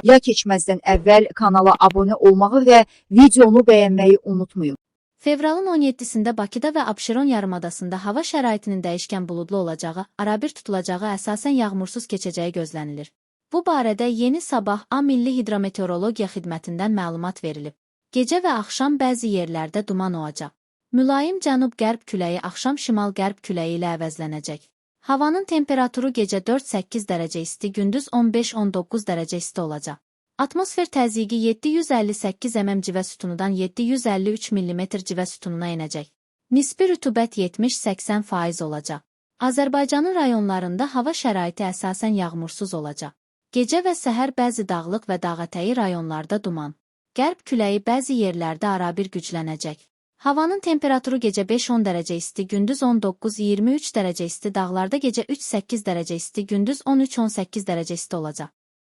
Ya keçməzdən əvvəl kanala abunə olmağı və videonu bəyənməyi unutmayın. Fevralın 17-sində Bakıda və Abşeron yarımadasında hava şəraitinin dəyişkən buludlu olacağı, arabir tutulacağı, əsasən yağmursuz keçəcəyi gözlənilir. Bu barədə Yeni Sabah A Milli Hidrometeorologiya Xidmətindən məlumat verilib. Gecə və axşam bəzi yerlərdə duman olacaq. Mülayim cənub-qərb küləyi axşam şimal-qərb küləyi ilə əvəzlənəcək. Havanın temperaturu gecə 4-8 dərəcə isti, gündüz 15-19 dərəcə isti olacaq. Atmosfer təzyiqi 758 mm civə sütunudan 753 mm civə sütununa enəcək. Nisbi rütubət 70-80% olacaq. Azərbaycanın rayonlarında hava şəraiti əsasən yağmursuz olacaq. Gecə və səhər bəzi dağlıq və dağətəyi rayonlarda duman. Qərb küləyi bəzi yerlərdə arabir güclənəcək. Havanın temperaturu gecə 5-10 dərəcə isti, gündüz 19-23 dərəcə isti, dağlarda gecə 3-8 dərəcə isti, gündüz 13-18 dərəcə isti olacaq.